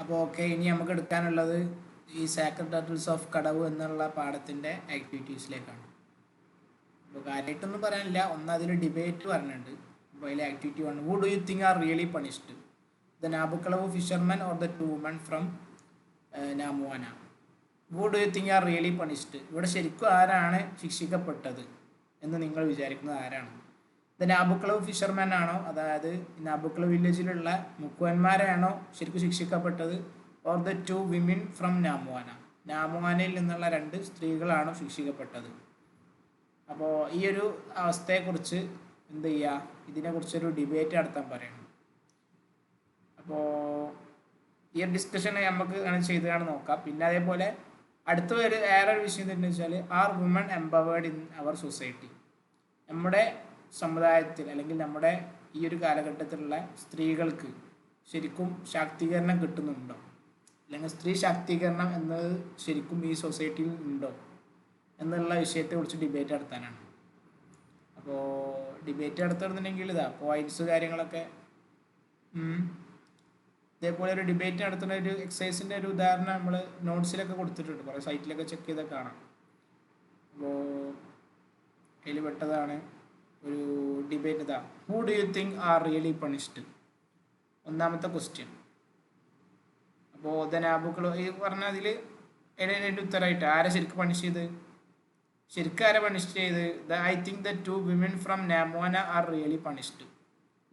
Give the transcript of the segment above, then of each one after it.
അപ്പോൾ ഓക്കെ, ഇനി നമുക്ക് എടുക്കാനുള്ളത് ഈ സാക്രഡ് ടർട്ടിൽസ് ഓഫ് കടവ് എന്നുള്ള പാഠത്തിൻ്റെ ആക്ടിവിറ്റീസിലേക്കാണ്. അപ്പോൾ കാര്യമായിട്ടൊന്നും പറയാനില്ല, ഒന്ന് അതിൽ ഡിബേറ്റ് പറഞ്ഞിട്ടുണ്ട്. അപ്പോൾ അതിൽ activity 1, who do you think are really punished, the നാബുക്കളവ് fisherman or the 2 women from നാമുവാന. Who do you think are really punished, ഇവിടെ ശരിക്കും ആരാണ് ശിക്ഷിക്കപ്പെട്ടത് എന്ന് നിങ്ങൾ വിചാരിക്കുന്നത് ആരാണ്? ദ നാബുക്കളവ് ഫിഷർമാൻ ആണോ, അതായത് നാബുക്കളവ് വില്ലേജിലുള്ള മുക്കുവന്മാരാണോ ശരിക്കും ശിക്ഷിക്കപ്പെട്ടത്, ഓർ ദ 2 women ഫ്രം നാമുവാന, നാമുവാനയിൽ നിന്നുള്ള 2 സ്ത്രീകളാണോ ശിക്ഷിക്കപ്പെട്ടത്? അപ്പോൾ ഈ ഒരു അവസ്ഥയെക്കുറിച്ച് എന്ത് ചെയ്യുക, ഇതിനെക്കുറിച്ചൊരു ഡിബേറ്റ് നടത്താൻ പറയണം. അപ്പോൾ ഈ ഒരു ഡിസ്കഷൻ നമുക്ക് അങ്ങനെ ചെയ്താണ് നോക്കാം. പിന്നെ അതേപോലെ അടുത്ത വേറെ ഒരു വിഷയം എന്താണെന്ന് വെച്ചാൽ, are woman empowered in our society, നമ്മുടെ സമുദായത്തിൽ അല്ലെങ്കിൽ നമ്മുടെ ഈ ഒരു കാലഘട്ടത്തിലുള്ള സ്ത്രീകൾക്ക് ശരിക്കും ശാക്തീകരണം കിട്ടുന്നുണ്ടോ, അല്ലെങ്കിൽ സ്ത്രീ ശാക്തീകരണം എന്നത് ശരിക്കും ഈ സൊസൈറ്റിയിൽ ഉണ്ടോ എന്നുള്ള വിഷയത്തെക്കുറിച്ച് ഡിബേറ്റ് നടത്താനാണ്. അപ്പോൾ ഡിബേറ്റ് നടത്തുന്നുണ്ടെങ്കിൽ ഇതാ പോയിന്റ്സ് കാര്യങ്ങളൊക്കെ ഇതേപോലെ ഒരു ഡിബേറ്റ് നടത്തുന്ന ഒരു എക്സസൈസിൻ്റെ ഒരു ഉദാഹരണം നമ്മൾ നോട്ട്സിലൊക്കെ കൊടുത്തിട്ടുണ്ട്, കുറേ സൈറ്റിലൊക്കെ ചെക്ക് ചെയ്താൽ കാണാം. അപ്പോൾ അതിൽ പെട്ടതാണ് ഒരു ഡിബേറ്റ്. ഇതാ, who do you think are really punished, ഒന്നാമത്തെ ക്വസ്റ്റ്യൻ. അപ്പോൾ നാബുക്കൾ ഈ പറഞ്ഞ അതിൽ എൻ്റെ ഉത്തരമായിട്ട് ആരെ ശരിക്കും പണിഷ് ചെയ്ത്, ശരിക്കും ആരെ പണിഷ് ചെയ്ത്? I think the 2 women from നാമുവാന ആർ റിയലി പണിഷ്ഡ്,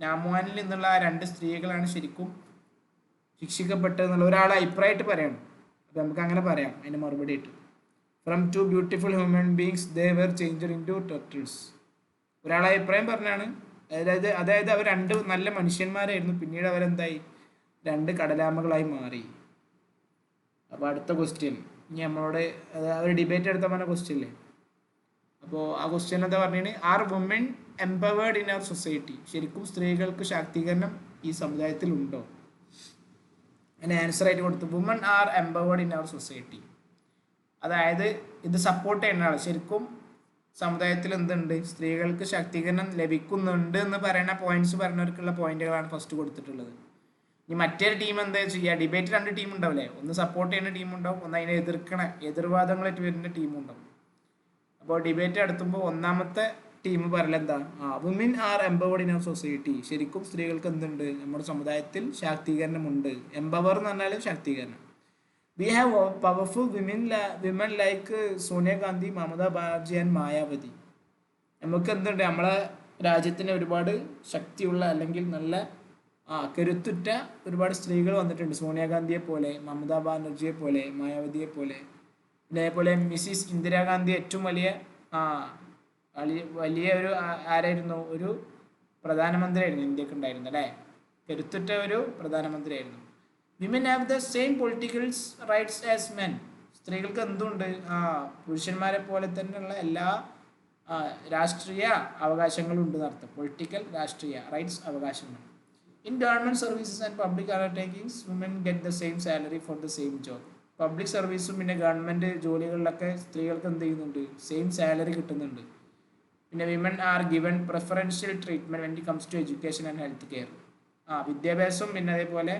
നാമുവാനിൽ നിന്നുള്ള ആ 2 സ്ത്രീകളാണ് ശരിക്കും ശിക്ഷിക്കപ്പെട്ടതെന്നുള്ള ഒരാളെ അഭിപ്രായമായിട്ട് പറയണം. അപ്പോൾ നമുക്ക് അങ്ങനെ പറയാം അതിന് മറുപടി ആയിട്ട്. From 2 beautiful human beings they were changed into turtles, ഒരാളെ അഭിപ്രായം പറഞ്ഞാണ്. അതായത് അവർ 2 നല്ല മനുഷ്യന്മാരായിരുന്നു, പിന്നീട് അവരെന്തായി, 2 കടലാമകളായി മാറി. അപ്പോൾ അടുത്ത ക്വസ്റ്റ്യൻ ഇനി നമ്മളോട് ഒരു ഡിബേറ്റ് എടുത്താൽ പറഞ്ഞ ക്വസ്റ്റ്യൻ അല്ലേ. അപ്പോൾ ആ ക്വസ്റ്റ്യൻ എന്താ പറഞ്ഞാൽ, are woman empowered in our society, ശരിക്കും സ്ത്രീകൾക്ക് ശാക്തീകരണം ഈ സമുദായത്തിൽ ഉണ്ടോ? അതിന് ആൻസർ ആയിട്ട് കൊടുത്തു, woman are empowered in our society. അതായത് ഇത് സപ്പോർട്ട് ചെയ്യുന്ന ആൾ, ശരിക്കും സമുദായത്തിൽ എന്തുണ്ട്, സ്ത്രീകൾക്ക് ശാക്തീകരണം ലഭിക്കുന്നുണ്ട് എന്ന് പറയുന്ന പോയിന്റ്സ് പറഞ്ഞവർക്കുള്ള പോയിന്റുകളാണ് ഫസ്റ്റ് കൊടുത്തിട്ടുള്ളത്. ഇനി മറ്റൊരു ടീം എന്താ ചെയ്യുക, ഡിബേറ്റ് 2 ടീം ഉണ്ടാവില്ലേ, ഒന്ന് സപ്പോർട്ട് ചെയ്യുന്ന ടീം ഉണ്ടാവും, ഒന്ന് അതിനെ എതിർവാദങ്ങളായിട്ട് വരുന്ന ടീമും ഉണ്ടാവും. അപ്പോൾ ഡിബേറ്റ് നടത്തുമ്പോൾ ഒന്നാമത്തെ ടീം പറയൽ എന്താ, woman are empowered in our society, ശരിക്കും സ്ത്രീകൾക്ക് എന്തുണ്ട്, നമ്മുടെ സമുദായത്തിൽ ശാക്തീകരണമുണ്ട്. എംപവർ എന്ന് പറഞ്ഞാൽ ശാക്തീകരണം. We have powerful women like Sonia Gandhi, Mamata Banerjee and Mayawati. നമുക്ക് എന്തുണ്ട്, നമ്മളെ രാജ്യത്തിന് ഒരുപാട് ശക്തിയുള്ള അല്ലെങ്കിൽ നല്ല കരുത്തുറ്റ ഒരുപാട് സ്ത്രീകൾ വന്നിട്ടുണ്ട്, സോണിയാഗാന്ധിയെ പോലെ, മമതാ ബാനർജിയെ പോലെ, മായാവതിയെ പോലെ. ഇതേപോലെ മിസ്സിസ് ഇന്ദിരാഗാന്ധി ഏറ്റവും വലിയ ഒരു ആരായിരുന്നു, ഒരു പ്രധാനമന്ത്രിയായിരുന്നു ഇന്ത്യക്ക് ഉണ്ടായിരുന്നു അല്ലേ, കരുത്തുറ്റ ഒരു പ്രധാനമന്ത്രിയായിരുന്നു. Women have the same political rights as men, സ്ത്രീകൾക്ക് എന്തുണ്ട്, പുരുഷന്മാരെ പോലെ തന്നെയുള്ള എല്ലാ രാഷ്ട്രീയ അവകാശങ്ങളും ഉണ്ട് എന്നർത്ഥം. പൊളിറ്റിക്കൽ രാഷ്ട്രീയ റൈറ്റ്സ് അവകാശങ്ങൾ. In government services and public undertakings woman get the same salary for the same job. Public സർവീസും പിന്നെ ഗവൺമെൻറ് ജോലികളിലൊക്കെ സ്ത്രീകൾക്ക് എന്ത് ചെയ്യുന്നുണ്ട്, സെയിം സാലറി കിട്ടുന്നുണ്ട്. പിന്നെ women are given preferential treatment when it comes to education and health care. വിദ്യാഭ്യാസവും പിന്നെ അതേപോലെ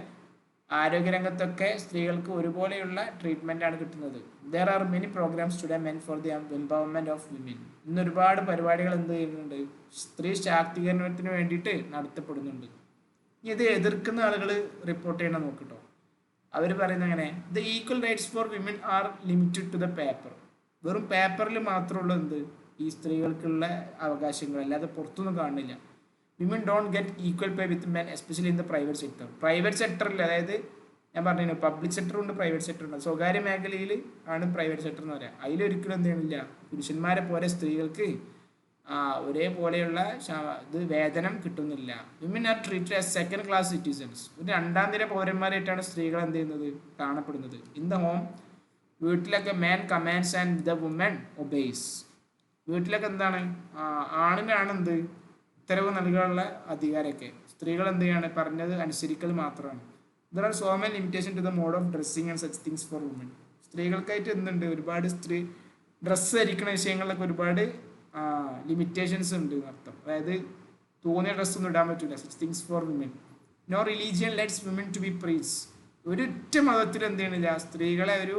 ആരോഗ്യരംഗത്തൊക്കെ സ്ത്രീകൾക്ക് ഒരുപോലെയുള്ള ട്രീറ്റ്മെൻറ്റാണ് കിട്ടുന്നത്. There are many programmes today men for the empowerment of women. ഇന്ന് ഒരുപാട് പരിപാടികൾ എന്ത് ചെയ്യുന്നുണ്ട്, സ്ത്രീ ശാക്തീകരണത്തിന് വേണ്ടിയിട്ട് നടത്തപ്പെടുന്നുണ്ട്. ഇത് എതിർക്കുന്ന ആളുകൾ റിപ്പോർട്ട് ചെയ്യണം നോക്കിട്ടോ. അവർ പറയുന്നത് എങ്ങനെ, the equal rights for women are limited to the paper. വെറും പേപ്പറിൽ മാത്രമുള്ള എന്ത് ഈ സ്ത്രീകൾക്കുള്ള അവകാശങ്ങൾ, അല്ലാതെ പുറത്തൊന്നും കാണുന്നില്ല. Women don't get equal pay with men especially in the private sector. Private സെക്ടറിൽ, അതായത് ഞാൻ പറഞ്ഞു പബ്ലിക് സെക്ടറുണ്ട് പ്രൈവറ്റ് സെക്ടറുണ്ട്, സ്വകാര്യ മേഖലയിൽ ആണ് പ്രൈവറ്റ് സെക്ടർ എന്ന് പറയാം. അതിലൊരിക്കലും എന്ത് ചെയ്യണില്ല, പുരുഷന്മാരെ പോലെ സ്ത്രീകൾക്ക് ഒരേപോലെയുള്ള ഇത് വേതനം കിട്ടുന്നില്ല. Women are treated as second class citizens. ഒരു 2ാം നിര പൗരന്മാരായിട്ടാണ് സ്ത്രീകൾ എന്ത് ചെയ്യുന്നത്, കാണപ്പെടുന്നത്. ഇൻ ദ ഹോം, വീട്ടിലൊക്കെ മാൻ കമാൻഡ്സ് ആൻഡ് ദ വുമൻ ഒബേയ്സ്. വീട്ടിലൊക്കെ എന്താണ്, ആണിനാണ് എന്ത് ഉത്തരവ് നൽകാനുള്ള അധികാരമൊക്കെ, സ്ത്രീകൾ എന്ത് ചെയ്യാണ്, പറഞ്ഞത് അനുസരിക്കൽ മാത്രമാണ്. There are so many limitation to the mode of dressing and such things for woman. സ്ത്രീകൾക്കായിട്ട് എന്തുണ്ട്, ഒരുപാട് ഡ്രസ്സ് ധരിക്കുന്ന വിഷയങ്ങളിലൊക്കെ ഒരുപാട് ലിമിറ്റേഷൻസ് ഉണ്ട് എന്നർത്ഥം. അതായത് തോന്നിയ ഡ്രസ്സൊന്നും ഇടാൻ പറ്റില്ല. Such things for women. No religion lets women to be priests. ഒരൊറ്റ മതത്തിൽ എന്ത് ചെയ്യണില്ല, സ്ത്രീകളെ ഒരു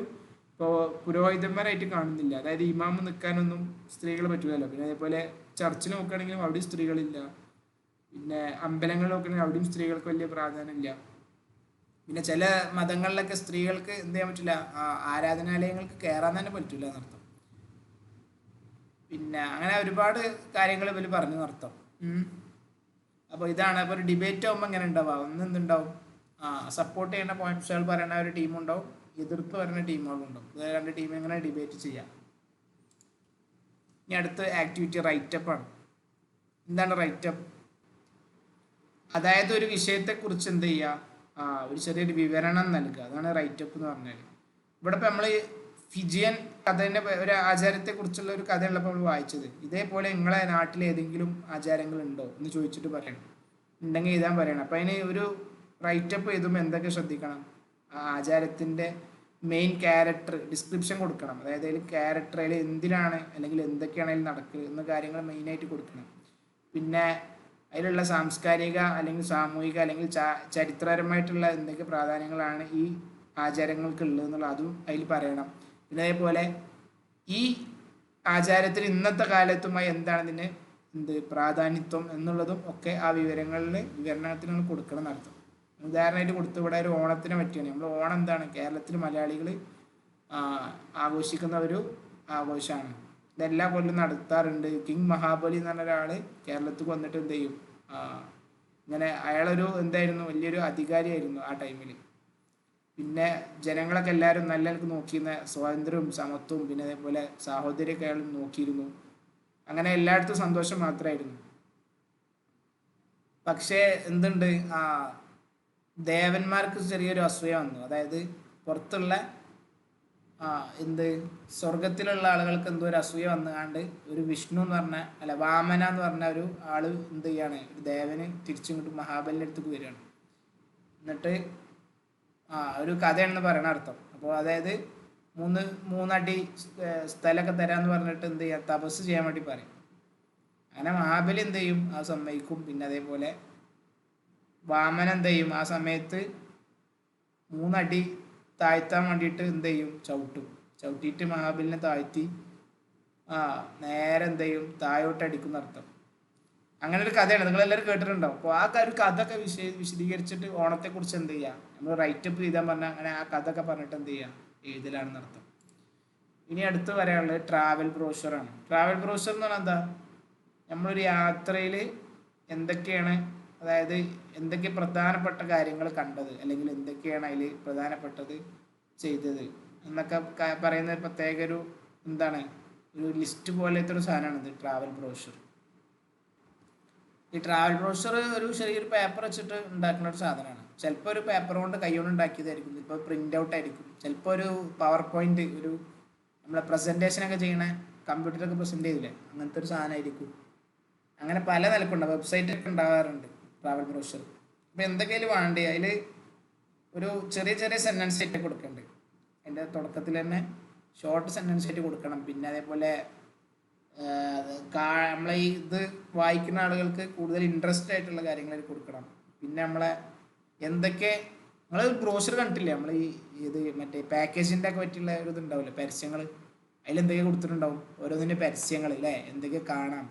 ഇപ്പോൾ പുരോഹിതന്മാരായിട്ട് കാണുന്നില്ല. അതായത് ഇമാമ് നിൽക്കാനൊന്നും സ്ത്രീകൾ പറ്റില്ലല്ലോ. പിന്നെ അതേപോലെ ചർച്ചിൽ നോക്കുകയാണെങ്കിലും അവിടെയും സ്ത്രീകളില്ല. പിന്നെ അമ്പലങ്ങൾ നോക്കുകയാണെങ്കിൽ അവിടെയും സ്ത്രീകൾക്ക് വലിയ പ്രാധാന്യമില്ല. പിന്നെ ചില മതങ്ങളിലൊക്കെ സ്ത്രീകൾക്ക് എന്ത് ചെയ്യാൻ പറ്റില്ല, ആരാധനാലയങ്ങൾക്ക് കയറാൻ തന്നെ പറ്റില്ല എന്നർത്ഥം. പിന്നെ അങ്ങനെ ഒരുപാട് കാര്യങ്ങൾ ഇവർ പറഞ്ഞു എന്നർത്ഥം. അപ്പോൾ ഇതാണ്. അപ്പോൾ ഒരു ഡിബേറ്റ് ആകുമ്പോൾ എങ്ങനെ ഉണ്ടാവുക, എന്തുണ്ടാവും, സപ്പോർട്ട് ചെയ്യുന്ന പോയിന്റ്സുകൾ പറയുന്ന ഒരു ടീമുണ്ടാവും, എതിർത്ത് പറയുന്ന ടീമുകളുണ്ടാവും. ഇത് രണ്ട് ടീം എങ്ങനെ ഡിബേറ്റ് ചെയ്യാം. ഇനി അടുത്ത ആക്ടിവിറ്റി റൈറ്റപ്പ് ആണ്. എന്താണ് റൈറ്റപ്പ്? അതായത് ഒരു വിഷയത്തെക്കുറിച്ച് എന്ത് ചെയ്യുക, ഒരു ചെറിയൊരു വിവരണം നൽകുക. അതാണ് റൈറ്റപ്പ് എന്ന് പറഞ്ഞാൽ. ഇവിടെ ഇപ്പോൾ നമ്മൾ ഫിജിയൻ കഥേൻ്റെ ഒരു ആചാരത്തെക്കുറിച്ചുള്ള ഒരു കഥയുള്ളപ്പോൾ നമ്മൾ വായിച്ചത്. ഇതേപോലെ നിങ്ങളെ നാട്ടിൽ ഏതെങ്കിലും ആചാരങ്ങളുണ്ടോ എന്ന് ചോദിച്ചിട്ട് പറയണം. ഉണ്ടെങ്കിൽ എഴുതാൻ പറയണം. അപ്പം അതിന് ഒരു റൈറ്റപ്പ് എഴുതുമ്പോൾ എന്തൊക്കെ ശ്രദ്ധിക്കണം? ആ ആചാരത്തിൻ്റെ മെയിൻ ക്യാരക്ടർ ഡിസ്ക്രിപ്ഷൻ കൊടുക്കണം. അതായത് അതിൽ ക്യാരക്ടർ, അതിൽ എന്തിനാണ് അല്ലെങ്കിൽ എന്തൊക്കെയാണ് അതിൽ നടക്കുക എന്ന കാര്യങ്ങൾ മെയിനായിട്ട് കൊടുക്കണം. പിന്നെ അതിലുള്ള സാംസ്കാരിക അല്ലെങ്കിൽ സാമൂഹിക അല്ലെങ്കിൽ ചരിത്രപരമായിട്ടുള്ള എന്തൊക്കെ പ്രാധാന്യങ്ങളാണ് ഈ ആചാരങ്ങൾക്കുള്ളത് എന്നുള്ള അതും അതിൽ പറയണം. പിന്നെ അതേപോലെ ഈ ആചാരത്തിന് ഇന്നത്തെ കാലത്തുമായി എന്താണ് ഇതിന് പ്രാധാന്യത്വം എന്നുള്ളതും ഒക്കെ ആ വിവരണത്തിന് നമ്മൾ കൊടുക്കണം എന്നർത്ഥം. ഉദാഹരണമായിട്ട് കൊടുത്ത് ഇവിടെ ഒരു ഓണത്തിനെ പറ്റിയാണ്. നമ്മൾ ഓണം എന്താണ്, കേരളത്തിൽ മലയാളികൾ ആഘോഷിക്കുന്ന ഒരു ആഘോഷമാണ്. ഇതെല്ലാ കൊല്ലം നടത്താറുണ്ട്. കിങ് മഹാബലി എന്ന് പറഞ്ഞ ഒരാൾ കേരളത്തിൽ വന്നിട്ട് എന്ത് ചെയ്യും, ഇങ്ങനെ അയാളൊരു എന്തായിരുന്നു, വലിയൊരു അധികാരിയായിരുന്നു ആ ടൈമിൽ. പിന്നെ ജനങ്ങളൊക്കെ എല്ലാവരും നല്ല നിലക്ക് നോക്കിയിരുന്ന സ്വാതന്ത്ര്യവും സമത്വവും പിന്നെ അതേപോലെ സാഹോദര്യമൊക്കെ അയാൾ നോക്കിയിരുന്നു. അങ്ങനെ എല്ലായിടത്തും സന്തോഷം മാത്രമായിരുന്നു. പക്ഷേ എന്തുണ്ട്, ദേവന്മാർക്ക് ചെറിയൊരു അസൂയ വന്നു. അതായത് പുറത്തുള്ള സ്വർഗത്തിലുള്ള ആളുകൾക്ക് എന്തോ ഒരു അസൂയ വന്നുകൊണ്ട് ഒരു വിഷ്ണു എന്ന് പറഞ്ഞ, അല്ല വാമന എന്ന് പറഞ്ഞ ഒരു ആള് എന്ത് ചെയ്യാണ്, ഒരു ദേവന് തിരിച്ചിങ്ങോട്ട് മഹാബലിൻ്റെ അടുത്തേക്ക് വരികയാണ്. എന്നിട്ട് ഒരു കഥയാണെന്ന് പറയണ അർത്ഥം. അപ്പോൾ അതായത് മൂന്നടി സ്ഥലമൊക്കെ തരാമെന്ന് പറഞ്ഞിട്ട് എന്ത് ചെയ്യുക, തപസ് ചെയ്യാൻ വേണ്ടി പറയും. അങ്ങനെ മഹാബലി എന്ത് ചെയ്യും, ആ സമ്മതിക്കും. പിന്നെ അതേപോലെ വാമന എന്ത് ചെയ്യും, ആ സമയത്ത് 3 അടി താഴ്ത്താൻ വേണ്ടിയിട്ട് എന്ത് ചെയ്യും, ചവിട്ടിയിട്ട് മഹാബലിനെ താഴ്ത്തി നേരെ എന്ത് ചെയ്യും, താഴോട്ട് അടിക്കുന്ന അർത്ഥം. അങ്ങനെ ഒരു കഥയാണ്, നിങ്ങളെല്ലാവരും കേട്ടിട്ടുണ്ടാവും. അപ്പോൾ ആ ഒരു കഥ ഒക്കെ വിശദീകരിച്ചിട്ട് ഓണത്തെക്കുറിച്ച് എന്ത് ചെയ്യുക, നമ്മൾ റൈറ്റപ്പ് ചെയ്താൽ പറഞ്ഞാൽ അങ്ങനെ ആ കഥ ഒക്കെ പറഞ്ഞിട്ട് എന്ത് ചെയ്യുക, എഴുതലാണെന്ന് അർത്ഥം. ഇനി അടുത്ത് പറയാനുള്ളത് ട്രാവൽ ബ്രോഷറാണ്. ട്രാവൽ ബ്രോഷർ എന്ന് പറഞ്ഞാൽ എന്താ, നമ്മളൊരു യാത്രയിൽ എന്തൊക്കെയാണ്, അതായത് എന്തൊക്കെ പ്രധാനപ്പെട്ട കാര്യങ്ങൾ കണ്ടത് അല്ലെങ്കിൽ എന്തൊക്കെയാണ് അതിൽ പ്രധാനപ്പെട്ടത് ചെയ്തത് എന്നൊക്കെ പറയുന്ന പ്രത്യേക ഒരു ഒരു ലിസ്റ്റ് പോലത്തെ ഒരു സാധനമാണിത് ട്രാവൽ ബ്രോഷർ. ഈ ട്രാവൽ ബ്രോഷർ ഒരു ചെറിയൊരു പേപ്പർ വെച്ചിട്ട് ഉണ്ടാക്കുന്ന ഒരു സാധനമാണ്. ചിലപ്പോൾ ഒരു പേപ്പർ കൊണ്ട് കൈകൊണ്ട് ഉണ്ടാക്കിയതായിരിക്കും, ചിലപ്പോൾ പ്രിൻ്റ് ഔട്ട് ആയിരിക്കും, ചിലപ്പോൾ ഒരു പവർ പോയിന്റ്, ഒരു നമ്മളെ പ്രസൻറ്റേഷനൊക്കെ ചെയ്യണ കമ്പ്യൂട്ടറൊക്കെ പ്രസൻറ്റ് ചെയ്തില്ലേ, അങ്ങനത്തെ ഒരു സാധനമായിരിക്കും. അങ്ങനെ പല നിലക്കുണ്ട്, വെബ്സൈറ്റൊക്കെ ഉണ്ടാകാറുണ്ട് ട്രാവൽ ബ്രോഷർ. അപ്പോൾ എന്തൊക്കെയാലും വേണ്ടേ, അതിൽ ഒരു ചെറിയ ചെറിയ സെൻറ്റൻസ് ആയിട്ട് കൊടുക്കുന്നുണ്ട്. അതിൻ്റെ തുടക്കത്തിൽ തന്നെ ഷോർട്ട് സെൻറ്റൻസ് ആയിട്ട് കൊടുക്കണം. പിന്നെ അതേപോലെ നമ്മളെ ഇത് വായിക്കുന്ന ആളുകൾക്ക് കൂടുതൽ ഇൻട്രസ്റ്റ് ആയിട്ടുള്ള കാര്യങ്ങൾ കൊടുക്കണം. പിന്നെ നമ്മളെ എന്തൊക്കെ, നിങ്ങൾ ബ്രോഷർ കണ്ടിട്ടില്ലേ, നമ്മൾ ഇത് മറ്റേ പാക്കേജിൻ്റെ ഒക്കെ പറ്റിയുള്ള ഒരു ഇതുണ്ടാവില്ലേ, പരസ്യങ്ങൾ, അതിലെന്തൊക്കെ കൊടുത്തിട്ടുണ്ടാവും, ഓരോന്നിൻ്റെ പരസ്യങ്ങൾ അല്ലേ, എന്തൊക്കെ കാണാം.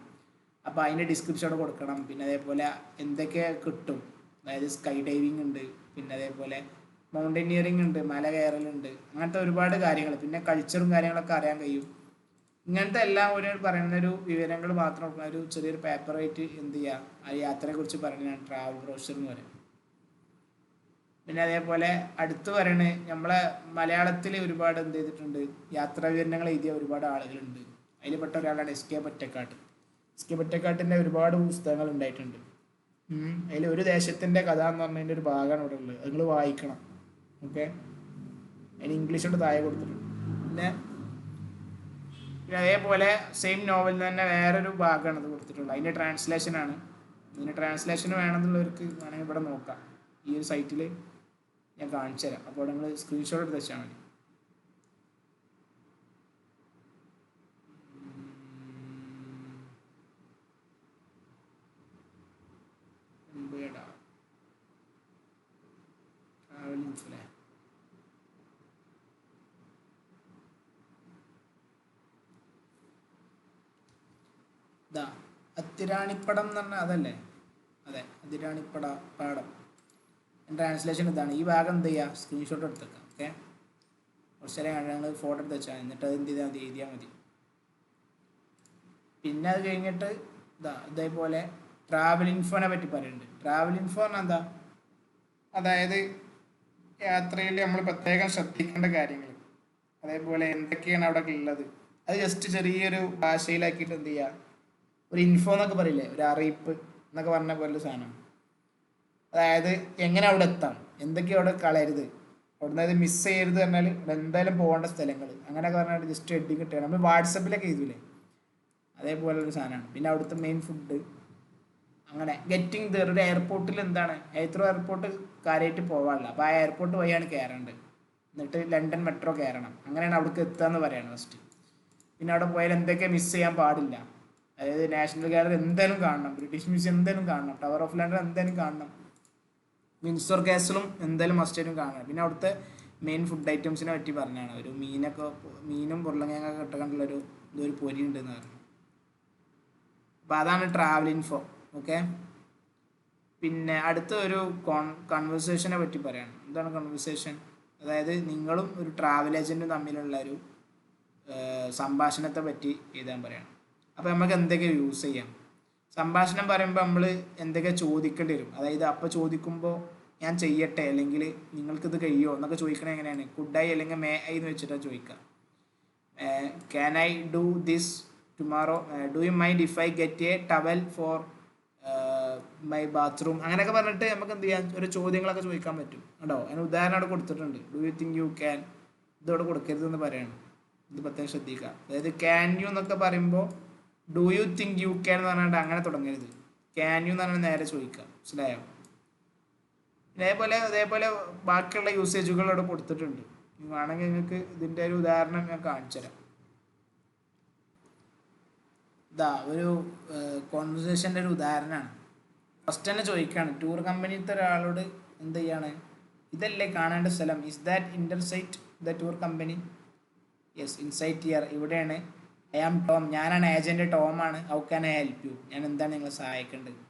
അപ്പോൾ അതിൻ്റെ ഡിസ്ക്രിപ്ഷൻ കൊടുക്കണം. പിന്നെ അതേപോലെ എന്തൊക്കെ കിട്ടും, അതായത് സ്കൈ ഡൈവിങ് ഉണ്ട്, പിന്നെ അതേപോലെ മൗണ്ടനിയറിങ് ഉണ്ട്, മല കയറലുണ്ട്, അങ്ങനത്തെ ഒരുപാട് കാര്യങ്ങൾ, പിന്നെ കൾച്ചറും കാര്യങ്ങളൊക്കെ അറിയാൻ കഴിയും. ഇങ്ങനത്തെ എല്ലാം ഒരു പറയുന്ന ഒരു വിവരങ്ങൾ മാത്രം ഒരു ചെറിയൊരു പേപ്പറായിട്ട് എന്ത് ചെയ്യുക, ആ യാത്രയെക്കുറിച്ച് പറയുന്നതാണ് ട്രാവൽ ബ്രോഷർ എന്ന് പറയും. പിന്നെ അതേപോലെ അടുത്ത് പറയണേ, നമ്മളെ മലയാളത്തിൽ ഒരുപാട് എന്ത് ചെയ്തിട്ടുണ്ട്, യാത്രാ വിവരണങ്ങൾ എഴുതിയ ഒരുപാട് ആളുകളുണ്ട്. അതിൽപ്പെട്ട ഒരാളാണ് എസ്.കെ. പൊറ്റക്കാട്. എസ്.കെ. പൊറ്റക്കാട്ടിൻ്റെ ഒരുപാട് പുസ്തകങ്ങൾ ഉണ്ടായിട്ടുണ്ട്. അതിൽ ഒരു ദേശത്തിൻ്റെ കഥ എന്ന് പറഞ്ഞതിൻ്റെ ഒരു ഭാഗമാണ് ഇവിടെ ഉള്ളത്, അത് നിങ്ങൾ വായിക്കണം. ഓക്കെ, അതിന് ഇംഗ്ലീഷോട് താഴെ കൊടുത്തിട്ടുണ്ട്. പിന്നെ അതേപോലെ സെയിം നോവലിൽ തന്നെ വേറൊരു ഭാഗമാണ് അത് കൊടുത്തിട്ടുള്ളത്, അതിൻ്റെ ട്രാൻസ്ലേഷനാണ്. ഇതിൻ്റെ ട്രാൻസ്ലേഷൻ വേണമെന്നുള്ളവർക്ക് വേണമെങ്കിൽ ഇവിടെ നോക്കാം, ഈ ഒരു സൈറ്റിൽ ഞാൻ കാണിച്ചു തരാം. അപ്പോൾ നിങ്ങൾ സ്ക്രീൻഷോട്ട് എടുത്ത് വെച്ചാൽ മതി. ട്രാവലിംഗ് അല്ലേ, ഇതാ അത്തിരാണിപ്പടം എന്ന് പറഞ്ഞാൽ അതല്ലേ? അതെ, അതിരാണിപ്പട പാടം. ട്രാൻസ്ലേഷൻ ഇതാണ്. ഈ ഭാഗം എന്ത് ചെയ്യുക, സ്ക്രീൻഷോട്ട് എടുത്തേക്കാം. ഓക്കെ, കുറച്ച് നേരം ഞങ്ങൾ ഫോട്ടോ എടുത്ത് വെച്ചാൽ എന്നിട്ട് അത് എന്ത് ചെയ്താൽ മതി, എഴുതിയാൽ മതി. പിന്നെ അത് കഴിഞ്ഞിട്ട് ഇതേപോലെ ട്രാവൽ ഇൻഫോനെ പറ്റി പറയുന്നുണ്ട്. ട്രാവൽ ഇൻഫോ പറഞ്ഞാൽ എന്താ, അതായത് യാത്രയിൽ നമ്മൾ പ്രത്യേകം ശ്രദ്ധിക്കേണ്ട കാര്യങ്ങൾ, അതേപോലെ എന്തൊക്കെയാണ് അവിടെ ഉള്ളത്, അത് ജസ്റ്റ് ചെറിയൊരു ഭാഷയിലാക്കിയിട്ട് എന്ത് ചെയ്യുക, ഒരു ഇൻഫോ എന്നൊക്കെ പറയില്ലേ, ഒരു അറിയിപ്പ് എന്നൊക്കെ പറഞ്ഞ പോലെ സാധനം. അതായത് എങ്ങനെ അവിടെ എത്താം, എന്തൊക്കെയാണ് അവിടെ കളയരുത്, അവിടെ നിന്ന് മിസ് ചെയ്യരുത് പറഞ്ഞാൽ ഇവിടെ എന്തായാലും പോകേണ്ട സ്ഥലങ്ങൾ, അങ്ങനെയൊക്കെ പറഞ്ഞാൽ ജസ്റ്റ് ഹെഡിങ് കിട്ടുകയാണ്. നമ്മൾ വാട്സപ്പിലൊക്കെ എഴുതൂലേ, അതേപോലെ ഒരു സാധനമാണ്. പിന്നെ അവിടുത്തെ മെയിൻ ഫുഡ്, അങ്ങനെ ഗെറ്റിംഗ് ദർ. ഒരു എയർപോർട്ടിൽ എന്താണ്, ഹൈത്രോ എയർപോർട്ട് കാര്യമായിട്ട് പോകാറില്ല, അപ്പോൾ ആ എയർപോർട്ട് വഴിയാണ് കയറേണ്ടത്. എന്നിട്ട് ലണ്ടൻ മെട്രോ കയറണം, അങ്ങനെയാണ് അവിടേക്ക് എത്തുക എന്ന് പറയണം ഫസ്റ്റ്. പിന്നെ അവിടെ പോയാൽ എന്തൊക്കെ മിസ് ചെയ്യാൻ പാടില്ല, അതായത് നാഷണൽ ഗാലറി എന്തായാലും കാണണം, ബ്രിട്ടീഷ് മ്യൂസിയം എന്തായാലും കാണണം, ടവർ ഓഫ് ലണ്ടൻ എന്തായാലും കാണണം, വിൻസോർ കാസലും എന്തായാലും മസ്റ്റായിട്ടും കാണണം. പിന്നെ അവിടുത്തെ മെയിൻ ഫുഡ് ഐറ്റംസിനെ പറ്റി പറഞ്ഞാണ്, ഒരു മീനും ഉരുളങ്കിഴങ്ങൊക്കെ ഇട്ടുകൊണ്ടുള്ളൊരു ഇതൊരു പൊരി ഉണ്ടെന്ന് പറഞ്ഞു. അപ്പോൾ അതാണ് ട്രാവൽ ഇൻഫോ. ഓക്കെ, പിന്നെ അടുത്ത ഒരു കൺവേഴ്സേഷനെ പറ്റി പറയണം. എന്താണ് കൺവേഴ്സേഷൻ? അതായത് നിങ്ങളും ഒരു ട്രാവൽ ഏജൻറ്റും തമ്മിലുള്ള ഒരു സംഭാഷണത്തെ പറ്റി എഴുതാൻ പറയണം. അപ്പോൾ നമുക്ക് എന്തൊക്കെ യൂസ് ചെയ്യാം? സംഭാഷണം പറയുമ്പോൾ നമ്മൾ എന്തൊക്കെ ചോദിക്കേണ്ടി വരും, അതായത് അപ്പോൾ ചോദിക്കുമ്പോൾ ഞാൻ ചെയ്യട്ടെ അല്ലെങ്കിൽ നിങ്ങൾക്കിത് കഴിയുമോ എന്നൊക്കെ ചോദിക്കണത് എങ്ങനെയാണ്? കുഡ് ഐ അല്ലെങ്കിൽ മേ ഐ എന്ന് വെച്ചിട്ടാണ് ചോദിക്കുക. Can I do this tomorrow, do you mind if I get A towel for my bathroom, അങ്ങനെയൊക്കെ പറഞ്ഞിട്ട് നമുക്ക് എന്ത് ചെയ്യാം, ഒരു ചോദ്യങ്ങളൊക്കെ ചോദിക്കാൻ പറ്റും കേട്ടോ. അതിന് ഉദാഹരണം അവിടെ കൊടുത്തിട്ടുണ്ട്. Do you think you can, ഇതോടെ കൊടുക്കരുതെന്ന് പറയണം, ഇത് പ്രത്യേകം ശ്രദ്ധിക്കുക. അതായത് ക്യാൻ യു എന്നൊക്കെ പറയുമ്പോൾ do you think you can എന്ന് പറഞ്ഞിട്ട് അങ്ങനെ തുടങ്ങരുത്, ക്യാൻ യു എന്ന് പറഞ്ഞാൽ നേരെ ചോദിക്കുക, മനസ്സിലായോ? അതേപോലെ ബാക്കിയുള്ള യൂസേജുകൾ അവിടെ കൊടുത്തിട്ടുണ്ട്. വേണമെങ്കിൽ നിങ്ങൾക്ക് ഇതിൻ്റെ ഒരു ഉദാഹരണം ഞാൻ കാണിച്ചു തരാം. ഒരു കോൺവെർസേഷൻ്റെ ഒരു ഉദാഹരണമാണ്. ഫസ്റ്റ് തന്നെ ചോദിക്കുകയാണ്, ടൂർ കമ്പനിയിലത്തെ ഒരാളോട് എന്ത് ചെയ്യാണ്, ഇതല്ലേ കാണേണ്ട സ്ഥലം, is that Intersight the tour company? Yes, insight year, ഇവിടെയാണ്. ഐ ആം ടോം, ഞാനാണ് ഏജൻറ്റ് ടോമാണ്. How can I help you, ഞാൻ എന്താണ് നിങ്ങളെ സഹായിക്കേണ്ടത്?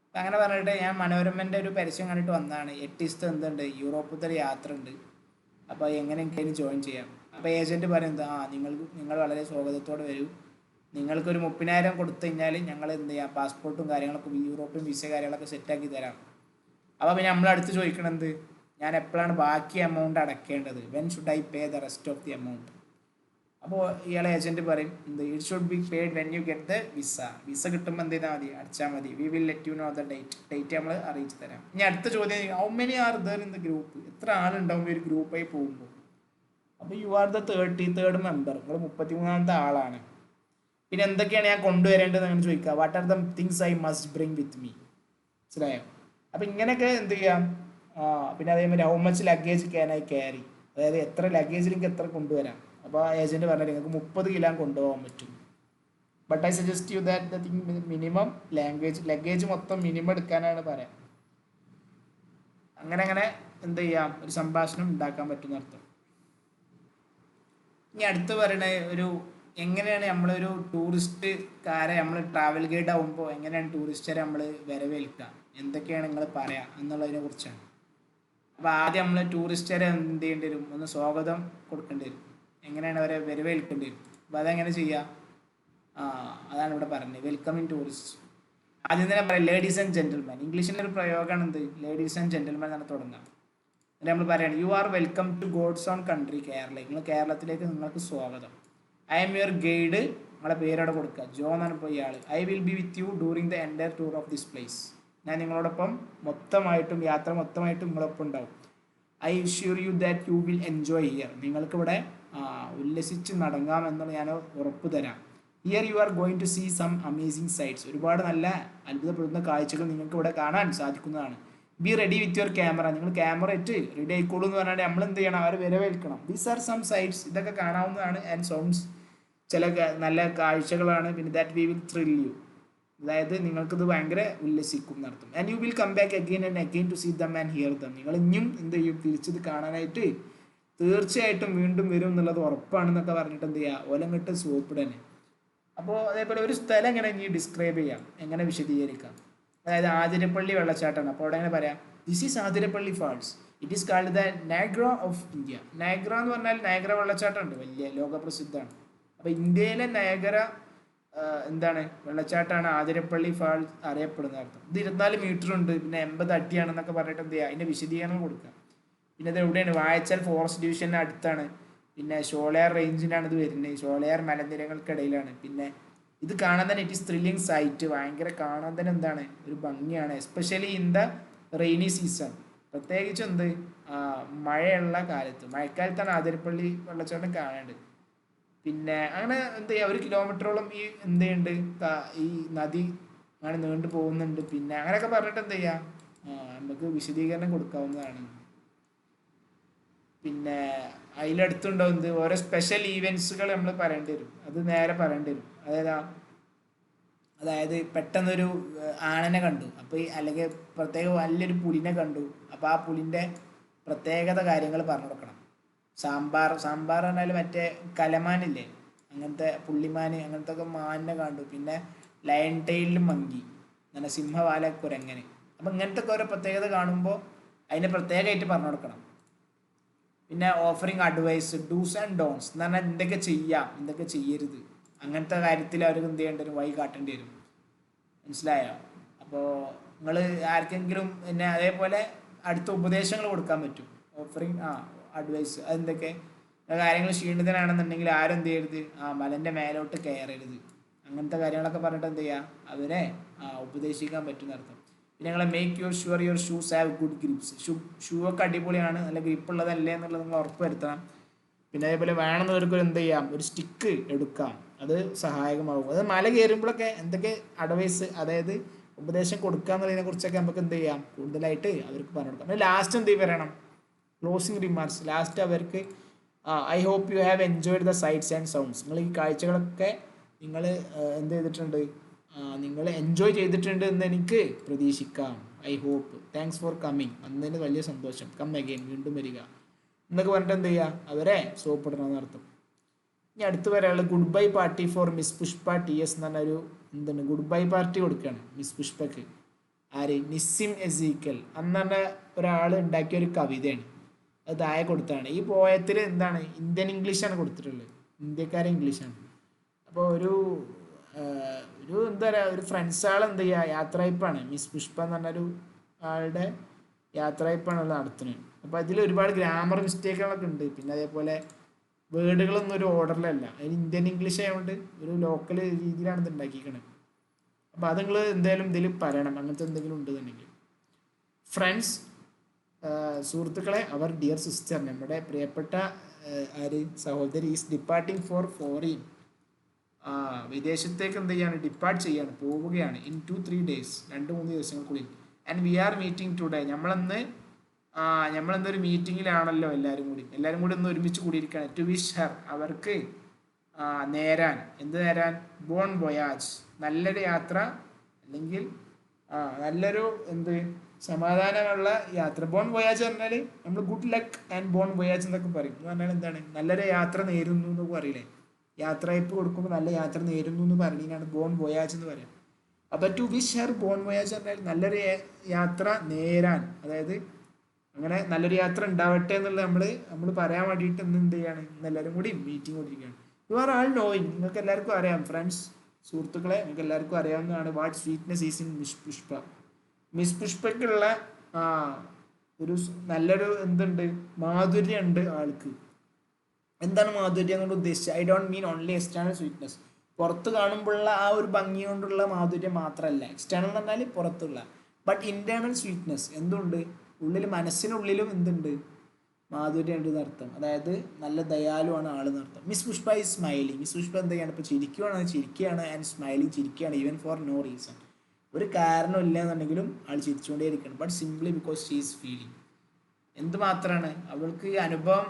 അപ്പം അങ്ങനെ പറഞ്ഞിട്ട് ഞാൻ മനോരമൻ്റെ ഒരു പരസ്യം കണ്ടിട്ട് വന്നതാണ്, 8 ദിവസത്തെ എന്തുണ്ട് യൂറോപ്പിലത്തെ ഒരു യാത്ര ഉണ്ട്, അപ്പോൾ എങ്ങനെ എനിക്ക് ജോയിൻ ചെയ്യാം? അപ്പോൾ ഏജൻറ്റ് പറയുന്നത്, നിങ്ങൾ വളരെ സ്വാഗതത്തോടെ വരൂ, നിങ്ങൾക്കൊരു 30,000 കൊടുത്തു കഴിഞ്ഞാൽ ഞങ്ങൾ എന്ത് ചെയ്യാം, പാസ്പോർട്ടും കാര്യങ്ങളൊക്കെ യൂറോപ്യൻ വിസ കാര്യങ്ങളൊക്കെ സെറ്റാക്കി തരാം. അപ്പോൾ പിന്നെ നമ്മളടുത്ത് ചോദിക്കണത്, ഞാൻ എപ്പോഴാണ് ബാക്കി എമൗണ്ട് അടയ്ക്കേണ്ടത്? When should I pay the rest of the amount? അപ്പോൾ ഇയാളെ ഏജൻറ്റ് പറയും, it should be paid when you get the visa കിട്ടുമ്പോൾ എന്ത് ചെയ്താൽ മതി, അടച്ചാൽ മതി. We will let you know the date നമ്മൾ അറിയിച്ചു തരാം. ഇനി അടുത്ത ചോദ്യം, how many are there in the group, എത്ര ആളുണ്ടാവും ഒരു ഗ്രൂപ്പായി പോകുമ്പോൾ? അപ്പോൾ you are the 33rd member, നിങ്ങൾ 33ാമത്തെ ആളാണ്. പിന്നെ എന്തൊക്കെയാണ് ഞാൻ കൊണ്ടുവരേണ്ടത് എന്ന് ചോദിക്കുക, what are the things I must bring with me, മനസ്സിലായോ? അപ്പം ഇങ്ങനെയൊക്കെ എന്ത് ചെയ്യാം. പിന്നെ അതേമാതിരി how much luggage can I carry, അതായത് എത്ര ലഗേജിൽ എനിക്ക് എത്ര കൊണ്ടുവരാം. അപ്പോൾ ഏജൻറ്റ് പറഞ്ഞാൽ നിങ്ങൾക്ക് 30 കിലോ കൊണ്ടുപോകാൻ പറ്റും. But I suggest you that the thing minimum luggage മൊത്തം മിനിമം എടുക്കാനാണ് പറയാം. അങ്ങനെ എന്ത് ചെയ്യാം, ഒരു സംഭാഷണം ഉണ്ടാക്കാൻ പറ്റുന്ന അർത്ഥം. ഇനി അടുത്ത് പറയണ എങ്ങനെയാണ് നമ്മളൊരു ടൂറിസ്റ്റുകാരെ, നമ്മൾ ട്രാവൽ ഗൈഡ് ആകുമ്പോൾ എങ്ങനെയാണ് ടൂറിസ്റ്റുകാരെ നമ്മൾ വരവേൽക്കുക, എന്തൊക്കെയാണ് നിങ്ങൾ പറയാം എന്നുള്ളതിനെ കുറിച്ചാണ്. അപ്പോൾ ആദ്യം നമ്മൾ ടൂറിസ്റ്റുകാരെ എന്ത് ചെയ്യേണ്ടി വരും, ഒന്ന് സ്വാഗതം കൊടുക്കേണ്ടി വരും, എങ്ങനെയാണ് അവരെ വരവേൽക്കേണ്ടി വരും. അപ്പോൾ അതെങ്ങനെ ചെയ്യുക, അതാണ് ഇവിടെ പറഞ്ഞത്, വെൽക്കമിങ് ടൂറിസ്റ്റ്. ആദ്യം തന്നെ പറയാം ലേഡീസ് ആൻഡ് ജെന്റിൽമാൻ, ഇംഗ്ലീഷിൻ്റെ ഒരു പ്രയോഗമാണ് എന്ത്, ലേഡീസ് ആൻഡ് ജെന്റിൽമാൻ എന്നാണ് തുടങ്ങുക. എന്നിട്ട് നമ്മൾ പറയുകയാണ്, you are welcome to God's own country Kerala, നിങ്ങൾ കേരളത്തിലേക്ക് നിങ്ങൾക്ക് സ്വാഗതം. ഐ എം യുവർ ഗൈഡ്, നിങ്ങളെ പേരവിടെ കൊടുക്കുക, ജോ എന്നാണ് ഇപ്പോൾ ഇയാൾ. I will be with you during the entire tour of this place, ഞാൻ നിങ്ങളോടൊപ്പം യാത്ര മൊത്തമായിട്ടും നിങ്ങളൊപ്പം ഉണ്ടാവും. I sure you that you will enjoy here, നിങ്ങൾക്കിവിടെ ഉല്ലസിച്ച് നടങ്ങാം എന്നുള്ള ഞാൻ ഉറപ്പ് തരാം. Here you are going to see some amazing sights, ഒരുപാട് നല്ല അത്ഭുതപ്പെടുന്ന കാഴ്ചകൾ നിങ്ങൾക്ക് ഇവിടെ കാണാൻ സാധിക്കുന്നതാണ്. Be ready with your camera, നിങ്ങൾ ക്യാമറ ഇട്ട് റെഡി ആയിക്കോളൂ എന്ന് പറഞ്ഞാൽ നമ്മൾ എന്ത് ചെയ്യണം, അവരെ വരവേൽക്കണം. ദീസ് ആർ സം സൈറ്റ്സ്, ഇതൊക്കെ കാണാവുന്നതാണ്. ആൻഡ് സൗണ്ട്സ്, ചില നല്ല കാഴ്ചകളാണ്. പിന്നെ that we will thrill you, അതായത് നിങ്ങൾക്കിത് ഭയങ്കര ഉല്ലസിക്കും എന്നർത്ഥം. And you will come back again and again to see them and hear them, നിങ്ങൾ ഇനിയും എന്ത് ചെയ്യും, തിരിച്ചത് കാണാനായിട്ട് തീർച്ചയായിട്ടും വീണ്ടും വരും എന്നുള്ളത് ഉറപ്പാണെന്നൊക്കെ പറഞ്ഞിട്ട് എന്ത് ചെയ്യുക, ഓലങ്ങട്ട് സോപ്പിടനെ. അപ്പോൾ അതേപോലെ ഒരു സ്ഥലം എങ്ങനെ ഇനി ഡിസ്ക്രൈബ് ചെയ്യാം, എങ്ങനെ വിശദീകരിക്കാം. അതായത് ആതിരപ്പള്ളി വെള്ളച്ചാട്ടമാണ്. അപ്പോൾ അവിടെ എങ്ങനെ പറയാം, this is Athirappilly falls, it is called the Niagara of India. Niagara എന്ന് പറഞ്ഞാൽ നയഗ്ര വെള്ളച്ചാട്ടമുണ്ട്, വലിയ ലോകപ്രസിദ്ധമാണ്. അപ്പോൾ ഇന്ത്യയിലെ നയഗ്ര എന്താണ് വെള്ളച്ചാട്ടമാണ് ആതിരപ്പള്ളി ഫാൾ അറിയപ്പെടുന്ന അർത്ഥം. ഇത് 24 മീറ്റർ ഉണ്ട്, പിന്നെ 80 അടിയാണെന്നൊക്കെ പറഞ്ഞിട്ട് എന്ത് ചെയ്യുക, അതിൻ്റെ വിശദീകരണം കൊടുക്കുക. പിന്നെ ഇത് എവിടെയാണ്, വായച്ചാൽ ഫോറസ്റ്റ് ഡിവിഷൻ്റെ അടുത്താണ്. പിന്നെ ഷോളയാർ റേഞ്ചിലാണ് ഇത് വരുന്നത്, ഷോളയാർ മലനിരകൾക്കിടയിലാണ്. പിന്നെ ഇത് കാണാൻ തന്നെ ഇറ്റ് ഈസ് ത്രില്ലിങ് സൈറ്റ്, ഭയങ്കര കാണാൻ തന്നെ എന്താണ് ഒരു ഭംഗിയാണ്. Especially in the rainy season, പ്രത്യേകിച്ച് എന്ത് മഴയുള്ള കാലത്ത്, മഴക്കാലത്താണ് ആതിരപ്പള്ളി വെള്ളച്ചാട്ടം കാണേണ്ടത്. പിന്നെ അങ്ങനെ എന്ത് ചെയ്യുക, 1 കിലോമീറ്ററോളം ഈ എന്ത് ചെയ്യുന്നുണ്ട്, ഈ നദി അങ്ങനെ നീണ്ടു പോകുന്നുണ്ട്. പിന്നെ അങ്ങനെയൊക്കെ പറഞ്ഞിട്ട് എന്ത് ചെയ്യുക, നമുക്ക് വിശദീകരണം കൊടുക്കാവുന്നതാണ്. പിന്നെ അതിലടുത്തുണ്ടാവും എന്ത്, ഓരോ സ്പെഷ്യൽ ഈവൻസുകൾ നമ്മൾ പറയേണ്ടി വരും, അത് നേരെ പറയേണ്ടി വരും. അതായത് പെട്ടെന്നൊരു ആനനെ കണ്ടു, അപ്പോൾ അല്ലെങ്കിൽ പ്രത്യേക വലിയൊരു പുലിനെ കണ്ടു, അപ്പോൾ ആ പുലിൻ്റെ പ്രത്യേകത കാര്യങ്ങൾ പറഞ്ഞു കൊടുക്കണം. സാമ്പാർ പറഞ്ഞാൽ മറ്റേ കലമാനില്ലേ, അങ്ങനത്തെ പുള്ളിമാൻ, അങ്ങനത്തെ ഒക്കെ മാനിനെ കണ്ടു. പിന്നെ ലയൺ ടൈലിൽ മങ്കി, അങ്ങനെ സിംഹവാല കുരങ്ങനെ. അപ്പം ഇങ്ങനത്തെ ഒക്കെ ഓരോ പ്രത്യേകത കാണുമ്പോൾ അതിനെ പ്രത്യേകമായിട്ട് പറഞ്ഞു കൊടുക്കണം. പിന്നെ offering advice, dos and don'ts എന്ന് പറഞ്ഞാൽ എന്തൊക്കെ ചെയ്യാം, എന്തൊക്കെ ചെയ്യരുത്, അങ്ങനത്തെ കാര്യത്തിൽ അവർക്ക് എന്ത് ചെയ്യേണ്ടി വരും, വഴി കാട്ടേണ്ടി വരും. മനസ്സിലായോ? അപ്പോൾ നിങ്ങൾ ആർക്കെങ്കിലും പിന്നെ അതേപോലെ അടുത്ത ഉപദേശങ്ങൾ കൊടുക്കാൻ പറ്റും. ഓഫറിങ് അഡ്വൈസ്, അതെന്തൊക്കെ കാര്യങ്ങൾ ക്ഷീണിതനാണെന്നുണ്ടെങ്കിൽ ആരും എന്ത് ചെയ്യരുത്, മലൻ്റെ മേലോട്ട് കയറരുത്, അങ്ങനത്തെ കാര്യങ്ങളൊക്കെ പറഞ്ഞിട്ട് എന്ത് ചെയ്യുക, അവരെ ഉപദേശിക്കാൻ പറ്റുന്ന അർത്ഥം. പിന്നെ നിങ്ങൾ make your sure your shoes have good grips, shoe ഒക്കെ അടിപൊളിയാണ്, നല്ല ഗ്രിപ്പ് ഉള്ളതല്ലേ എന്നുള്ളത് നിങ്ങൾ ഉറപ്പ് വരുത്തണം. പിന്നെ അതേപോലെ വേണമെന്നവർക്ക് എന്ത് ചെയ്യാം, ഒരു സ്റ്റിക്ക് എടുക്കാം, അത് സഹായകമാകും. അത് മല കയറുമ്പോഴൊക്കെ എന്തൊക്കെ അഡ്വൈസ്, അതായത് ഉപദേശം കൊടുക്കുക എന്നുള്ളതിനെ കുറിച്ചൊക്കെ നമുക്ക് എന്ത് ചെയ്യാം, കൂടുതലായിട്ട് അവർക്ക് പറഞ്ഞു കൊടുക്കാം. ലാസ്റ്റ് എന്ത് പറയണം, ക്ലോസിങ് റിമാർക്സ്. ലാസ്റ്റ് അവർക്ക് I hope you have enjoyed the sights and sounds, നിങ്ങൾ ഈ കാഴ്ചകളൊക്കെ നിങ്ങൾ എന്ത് ചെയ്തിട്ടുണ്ട്, നിങ്ങൾ എൻജോയ് ചെയ്തിട്ടുണ്ട് എന്ന് എനിക്ക് പ്രതീക്ഷിക്കാം. I hope, thanks for coming, വന്നതിന് വലിയ സന്തോഷം, കം അഗെയിൻ, വീണ്ടും വരിക എന്നൊക്കെ പറഞ്ഞിട്ട് എന്ത് ചെയ്യുക, അവരെ സോപ്പിടണമെന്ന് അർത്ഥം. ഇനി അടുത്ത് വരെയുള്ള goodbye party for miss Pushpa TS എന്ന് പറഞ്ഞൊരു എന്താണ് ഗുഡ് ബൈ പാർട്ടി കൊടുക്കുകയാണ് മിസ് പുഷ്പക്ക്. ആര്, നിസ്സിം എസീക്കൽ അന്ന് പറഞ്ഞ ഒരാൾ ഉണ്ടാക്കിയ ഒരു കവിതയാണ്, അത് താഴെ കൊടുത്താണ്. ഈ പോയത്തിൽ എന്താണ്, ഇന്ത്യൻ ഇംഗ്ലീഷാണ് കൊടുത്തിട്ടുള്ളത്, ഇന്ത്യക്കാരെ ഇംഗ്ലീഷാണ്. അപ്പോൾ ഒരു എന്താ പറയുക, ഒരു ഫ്രണ്ട്സ് ആൾ എന്ത് ചെയ്യുക, യാത്രയപ്പാണ്, മിസ് പുഷ്പ എന്ന് പറഞ്ഞൊരു ആളുടെ യാത്രയപ്പാണ് നടത്തുന്നത്. അപ്പോൾ അതിൽ ഒരുപാട് ഗ്രാമർ മിസ്റ്റേക്കുകളൊക്കെ ഉണ്ട്. പിന്നെ അതേപോലെ വേർഡുകളൊന്നും ഒരു ഓർഡറിലല്ല, അതിന് ഇന്ത്യൻ ഇംഗ്ലീഷ് ആയതുകൊണ്ട് ഒരു ലോക്കൽ രീതിയിലാണ് ഇത് ഉണ്ടാക്കിയിരിക്കുന്നത്. അപ്പോൾ അത് നിങ്ങൾ എന്തായാലും ഇതിൽ പറയണം, അങ്ങനത്തെ എന്തെങ്കിലും ഉണ്ടെന്നുണ്ടെങ്കിൽ. ഫ്രണ്ട്സ്, സുഹൃത്തുക്കളെ, അവർ ഡിയർ സിസ്റ്റർ, നമ്മുടെ പ്രിയപ്പെട്ട സഹോദരി ഈസ് ഡിപ്പാർട്ടിങ് ഫോർ ഫോറിൻ, വിദേശത്തേക്ക് എന്ത് ചെയ്യാണ്, ഡിപ്പാർട്ട് ചെയ്യാണ്, പോവുകയാണ്. ഇൻ 2-3 days, 2-3 ദിവസങ്ങൾക്കുള്ളിൽ. And we are meeting today, നമ്മളെന്തൊരു മീറ്റിങ്ങിലാണല്ലോ എല്ലാവരും കൂടി ഒന്ന് ഒരുമിച്ച് കൂടിയിരിക്കുകയാണ്. ടു വിഷ് ഹർ, അവർക്ക് നേരാൻ, എന്ത് നേരാൻ, ബോൺ വോയാജ്, നല്ലൊരു യാത്ര, അല്ലെങ്കിൽ നല്ലൊരു സമാധാനമുള്ള യാത്ര. ബോൺ വോയാജ് പറഞ്ഞാൽ നമ്മൾ ഗുഡ് ലക്ക് ആൻഡ് ബോൺ വോയാജ് എന്നൊക്കെ പറയും. എന്ന് പറഞ്ഞാൽ എന്താണ്, നല്ലൊരു യാത്ര നേരുന്നു എന്നൊക്കെ പറയില്ലേ, യാത്രയപ്പ് കൊടുക്കുമ്പോൾ നല്ല യാത്ര നേരുന്നു എന്ന് പറഞ്ഞാണ് ബോൺ വോയാജ് എന്ന് പറയാം. അപ്പോൾ ടു വിഷ് ഹർ ബോൺ വോയാജ് പറഞ്ഞാൽ നല്ലൊരു യാത്ര നേരാൻ, അതായത് അങ്ങനെ നല്ലൊരു യാത്ര ഉണ്ടാവട്ടെ എന്നുള്ളത് നമ്മൾ പറയാൻ വേണ്ടിയിട്ട് എന്ത് ചെയ്യാണ്, എല്ലാവരും കൂടി മീറ്റിംഗ് കൊണ്ടിരിക്കുകയാണ്. യു ആർ ആൾ നോയിങ്, നിങ്ങൾക്ക് എല്ലാവർക്കും അറിയാം, ഫ്രണ്ട്സ്, സുഹൃത്തുക്കളെ, നിങ്ങൾക്ക് എല്ലാവർക്കും അറിയാവുന്നതാണ്, what sweetness is in Miss Pushpa. Miss പുഷ്പക്കുള്ള ഒരു നല്ലൊരു മാധുര്യം ഉണ്ട് ആൾക്ക്. എന്താണ് മാധുര്യം കൊണ്ട് ഉദ്ദേശിച്ചത്? I don't mean only external sweetness, പുറത്ത് കാണുമ്പോഴുള്ള ആ ഒരു ഭംഗി കൊണ്ടുള്ള മാധുര്യം മാത്രമല്ല, എക്സ്റ്റേണൽ എന്ന് പറഞ്ഞാൽ പുറത്തുള്ള, ബട്ട് ഇന്റേണൽ സ്വീറ്റ്നെസ്, എന്തുണ്ട്, ഉള്ളിൽ മനസ്സിനുള്ളിലും മാധുര്യം ഉണ്ട് എന്നർത്ഥം. അതായത് നല്ല ദയാലുവാണ് ആൾ എന്നർത്ഥം. Miss Pushpa is smiling, Miss Pushpa എന്ത് ചെയ്യാണ്, ഇപ്പോൾ ചിരിക്കുകയാണ് ആൻഡ് സ്മൈലിംഗ്, ചിരിക്കുകയാണ്, ഈവൻ ഫോർ നോ റീസൺ, ഒരു കാരണം ഇല്ല എന്നുണ്ടെങ്കിലും ആൾ ചിരിച്ചുകൊണ്ടേയിരിക്കുകയാണ്. But simply because she is feeling, എന്ത് മാത്രമാണ് അവൾക്ക് ഈ അനുഭവം,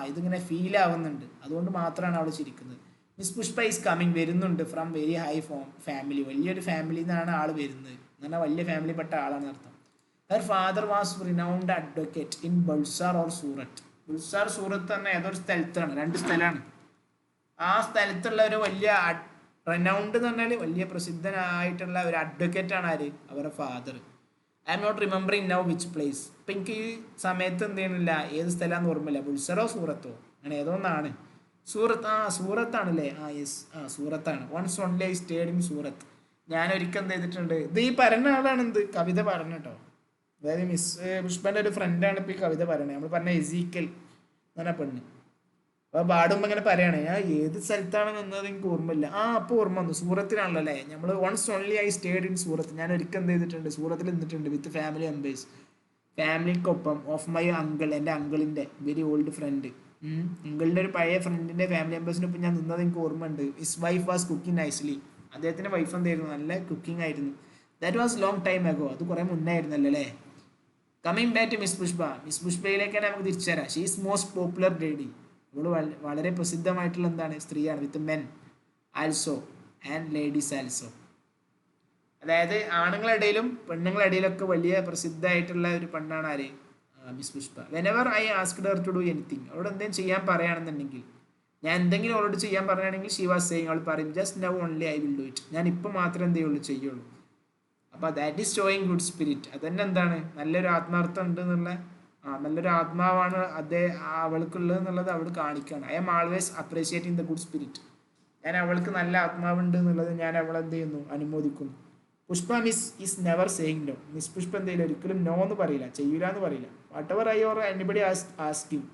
ഇതിങ്ങനെ ഫീൽ ആവുന്നുണ്ട്, അതുകൊണ്ട് മാത്രമാണ് അവൾ ചിരിക്കുന്നത്. മിസ് പുഷ്പ ഈസ് കമ്മിങ്, വരുന്നുണ്ട്, ഫ്രം വെരി ഹൈ ഫാമിലി, വലിയൊരു ഫാമിലിയിൽ നിന്നാണ് ആൾ വരുന്നത്, എന്ന് പറഞ്ഞാൽ വലിയ ഫാമിലിപ്പെട്ട ആളാണ് അർത്ഥം. Her father was renowned advocate in Bulsar or Surat. Surat തന്നെ ഏതൊരു സ്ഥലത്താണ്, 2 സ്ഥലമാണ്. ആ സ്ഥലത്തുള്ള ഒരു വലിയ റെനൗണ്ട് എന്ന് പറഞ്ഞാൽ വലിയ പ്രസിദ്ധനായിട്ടുള്ള ഒരു അഡ്വക്കേറ്റ് ആണ് ആര്, അവരുടെ father. I'm not remembering now which place. ഇപ്പം എനിക്ക് ഈ സമയത്ത് എന്ത് ചെയ്യണില്ല, ഏത് സ്ഥലമാണെന്ന് ഓർമ്മയില്ല. ബുൾസറോ സൂറത്തോ അങ്ങനെ ഏതോ ഒന്നാണ്. സൂറത്ത്, സൂറത്താണല്ലേ, യെസ്, സൂറത്താണ്. Once only I stayed in Surat. ഞാൻ ഒരിക്കൽ എന്ത് ചെയ്തിട്ടുണ്ട്, ഇത് ഈ പറയുന്ന ആളാണ് എന്ത് കവിത പറഞ്ഞു കേട്ടോ. അതായത് മിസ് പുഷ്പൻ്റെ ഒരു ഫ്രണ്ടാണ് ഇപ്പോൾ ഈ കവിത പറയണത്. നമ്മൾ പറഞ്ഞ എസീക്കൽ എന്ന് പറഞ്ഞ പെണ്ണ്. അപ്പോൾ പാടുമ്പോൾ ഇങ്ങനെ പറയണേ, ഏത് സ്ഥലത്താണ് നിന്നത് എനിക്ക് ഓർമ്മയില്ല. അപ്പോൾ ഓർമ്മ വന്നു, സൂറത്തിനാണല്ലോ അല്ലേ. നമ്മൾ once only I stayed in Surat. ഞാൻ ഒരിക്കൽ എന്ത് ചെയ്തിട്ടുണ്ട്, സൂറത്തിൽ നിന്നിട്ടുണ്ട് വിത്ത് ഫാമിലി മെമ്പേഴ്സ്, ഫാമിലിക്കൊപ്പം, ഓഫ് മൈ അങ്കിൾ, എൻ്റെ അങ്കിളിൻ്റെ വെരി ഓൾഡ് ഫ്രണ്ട്. അങ്കിളിൻ്റെ ഒരു പഴയ ഫ്രണ്ടിൻ്റെ ഫാമിലി മെമ്പേഴ്സിനൊപ്പം ഞാൻ നിന്നത് എനിക്ക് ഓർമ്മയുണ്ട്. His wife was cooking nicely. അദ്ദേഹത്തിൻ്റെ വൈഫ് എന്തായിരുന്നു, നല്ല കുക്കിംഗ് ആയിരുന്നു. That was long time ago. അത് കുറേ മുന്നേ ആയിരുന്നല്ലോ അല്ലേ. Coming back to Miss Pushpa. Miss പുഷ്പയിലേക്കാണ് നമുക്ക് തിരിച്ചു തരാം. She is most popular lady. അവൾ വളരെ പ്രസിദ്ധമായിട്ടുള്ള എന്താണ്, സ്ത്രീയാണ്. വിത്ത് men also and ladies also. അതായത് ആണുങ്ങളുടെ ഇടയിലും പെണ്ണുങ്ങളുടെ ഇടയിലൊക്കെ വലിയ പ്രസിദ്ധമായിട്ടുള്ള ഒരു പെണ്ണാണ് ആര്, miss Pushpa. Whenever I asked her to do anything. അവളോട് എന്തെങ്കിലും ചെയ്യാൻ പറയുകയാണെന്നുണ്ടെങ്കിൽ, ഞാൻ എന്തെങ്കിലും അവളോട് ചെയ്യാൻ പറയുകയാണെങ്കിൽ ഷീ വാസ് സെയിങ്, അവൾ പറയും just now only I will do it. ഞാൻ ഇപ്പം മാത്രമേ എന്ത് ചെയ്യുള്ളൂ. അപ്പോൾ that is showing good spirit. അതന്നെ എന്താണ്, നല്ലൊരു ആത്മാർത്ഥം ഉണ്ട് എന്നുള്ള, നല്ലൊരു ആത്മാവാണ് അവൾക്കുള്ളത് എന്നുള്ളത് അവൾ കാണിക്കുകയാണ്. I am always appreciating the good spirit. ഞാൻ അവൾക്ക് നല്ല ആത്മാവുണ്ട് എന്നുള്ളത് ഞാൻ അവളെ എന്ത് ചെയ്യുന്നു, അനുമോദിക്കുന്നു. Pushpa miss is never saying no. Miss Pushpa എന്തെങ്കിലും ഒരിക്കലും നോ എന്ന് പറയില്ല, ചെയ്യൂല എന്ന് പറയില്ല. Whatever I or anybody asking,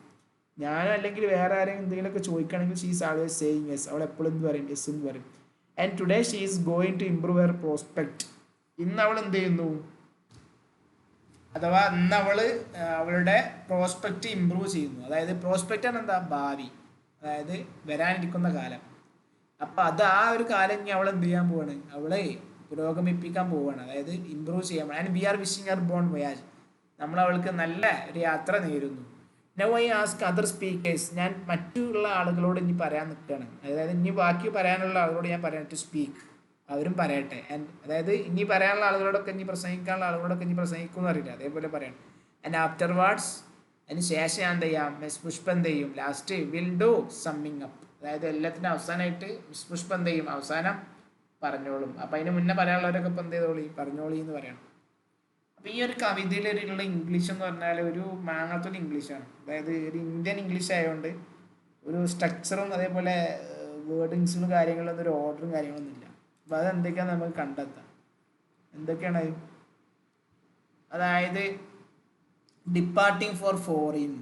ഞാൻ അല്ലെങ്കിൽ വേറെ ആരെങ്കിലും എന്തെങ്കിലുമൊക്കെ ചോദിക്കുകയാണെങ്കിൽ she is always saying yes. അവൾ എപ്പോഴും എന്ത് പറയും, യെസ് എന്ന് പറയും. And today she is going to improve her prospect. ഇന്ന് അവൾ എന്ത് ചെയ്യുന്നു, അഥവാ ഇന്ന് അവളുടെ പ്രോസ്പെക്റ്റ് ഇമ്പ്രൂവ് ചെയ്യുന്നു. അതായത് പ്രോസ്പെക്റ്റ് ആണ് എന്താ, ഭാവി, അതായത് വരാനിരിക്കുന്ന കാലം. അപ്പം അത് ആ ഒരു കാലം ഇനി അവൾ എന്ത് ചെയ്യാൻ പോവാണ്, അവളെ പുരോഗമിപ്പിക്കാൻ പോവുകയാണ്, അതായത് ഇമ്പ്രൂവ് ചെയ്യാൻ. And we are wishing her bon voyage. നമ്മൾ അവൾക്ക് നല്ല ഒരു യാത്ര നേരുന്നു. Now I ask other speakers. ഞാൻ മറ്റുള്ള ആളുകളോട് ഇനി പറയാൻ നിൽക്കുകയാണ്. അതായത് ഇനി ബാക്കി പറയാനുള്ള ആളുകളോട് ഞാൻ പറയാം ടു സ്പീക്ക്, അവരും പറയട്ടെ. ആൻഡ് അതായത് ഇനി പറയാനുള്ള ആളുകളോടൊക്കെ ഇനി പ്രസംഗിക്കാനുള്ള ആളുകളോടൊക്കെ ഇനി പ്രസംഗിക്കും എന്ന് അറിയില്ല, അതേപോലെ പറയണം. ആൻഡ് ആഫ്റ്റർ വാർഡ്സ്, അതിന് ശേഷം ഞാൻ എന്ത് ചെയ്യാം, മിസ് പുഷ്പ എന്ത് ചെയ്യും, last will do summing up. അതായത് എല്ലാത്തിനും അവസാനമായിട്ട് മിസ് പുഷ്പ എന്ത് ചെയ്യും, അവസാനം പറഞ്ഞോളും. അപ്പം അതിന് മുന്നേ പറയാനുള്ളവരൊക്കെ ഇപ്പം എന്ത് ചെയ്തോളി, പറഞ്ഞോളി എന്ന് പറയണം. അപ്പം ഈ ഒരു കവിതയിലുള്ള ഇംഗ്ലീഷ് എന്ന് പറഞ്ഞാൽ ഒരു മാങ്ങാത്തൊരു ഇംഗ്ലീഷാണ്. അതായത് ഒരു ഇന്ത്യൻ ഇംഗ്ലീഷ് ആയതുകൊണ്ട് ഒരു സ്ട്രക്ചറും അതേപോലെ വേർഡിങ്സും കാര്യങ്ങളൊന്നും ഒരു ഓർഡറും കാര്യങ്ങളൊന്നും ഇല്ല. അപ്പം അതെന്തൊക്കെയാണ് നമുക്ക് കണ്ടെത്താം. എന്തൊക്കെയാണ് അതായത് ഡിപ്പാർട്ടിങ് ഫോർ ഫോറിൻ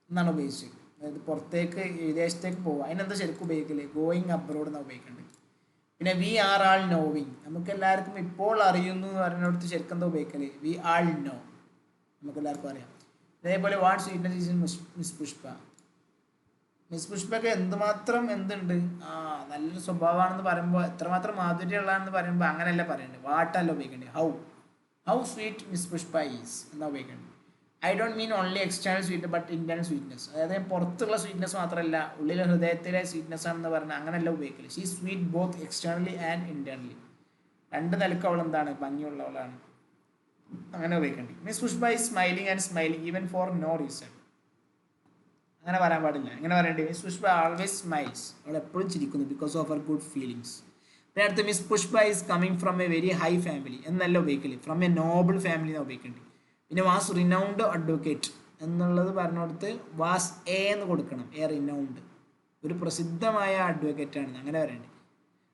എന്നാണ് ഉപയോഗിച്ചത്. അതായത് പുറത്തേക്ക് വിദേശത്തേക്ക് പോകുക. അതിനെന്താ ശരിക്കും ഉപയോഗിക്കല്, ഗോയിങ് അബ്രോഡ് എന്നാണ് ഉപയോഗിക്കേണ്ടത്. പിന്നെ വി ആർ ആൾ നോവിങ്, നമുക്ക് എല്ലാവർക്കും ഇപ്പോൾ അറിയുന്നു എന്ന് പറയുന്നിടത്ത് ശരിക്കും എന്താ ഉപയോഗിക്കല്, വി ആൾ നോ, നമുക്ക് എല്ലാവർക്കും അറിയാം. അതേപോലെ what sweetness is in Miss Pushpa. Miss പുഷ്പക്ക് എന്തുമാത്രം എന്തുണ്ട്, നല്ലൊരു സ്വഭാവമാണെന്ന് പറയുമ്പോൾ, എത്രമാത്രം മാധുര്യമുള്ളതാണെന്ന് പറയുമ്പോൾ അങ്ങനെയല്ല പറയേണ്ടത്, വാട്ടല്ല ഉപയോഗിക്കേണ്ടത്. How sweet miss Pushpa is എന്നാ ഉപയോഗിക്കേണ്ടത്. I don't mean only external sweet but internal sweetness. അതായത് പുറത്തുള്ള സ്വീറ്റ്നസ് മാത്രമല്ല, ഉള്ളിലെ ഹൃദയത്തിലെ സ്വീറ്റ്നസ് ആണെന്ന് പറഞ്ഞാൽ അങ്ങനെയല്ല ഉപയോഗിക്കല്. She sweet both externally and internally. രണ്ട് നിലക്ക് അവൾ എന്താണ്, ഭംഗിയുള്ളവളാണ്, അങ്ങനെ ഉപയോഗിക്കേണ്ടി. Miss Pushpa is smiling and smiling even for no reason. അങ്ങനെ പറയാൻ പാടില്ല, എങ്ങനെ പറയേണ്ടി, മിസ് പുഷ്പ ആൾവേസ് സ്മൈൽസ്, അവൾ എപ്പോഴും ചിരിക്കുന്നു because of her good feelings. പിന്നെ അടുത്ത് miss Pushpa is coming from A very high family എന്നല്ല ഉപയോഗിക്കല്, ഫ്രം എ നോബിൾ ഫാമിലി എന്നാണ് ഉപയോഗിക്കേണ്ടി. പിന്നെ വാസ് റിനൗണ്ട് അഡ്വക്കേറ്റ് എന്നുള്ളത് പറഞ്ഞുകൊടുത്ത് വാസ് എ എന്ന് കൊടുക്കണം. എ റിനൗണ്ട്, ഒരു പ്രസിദ്ധമായ അഡ്വക്കേറ്റ് ആണ്, അങ്ങനെ പറയേണ്ടി.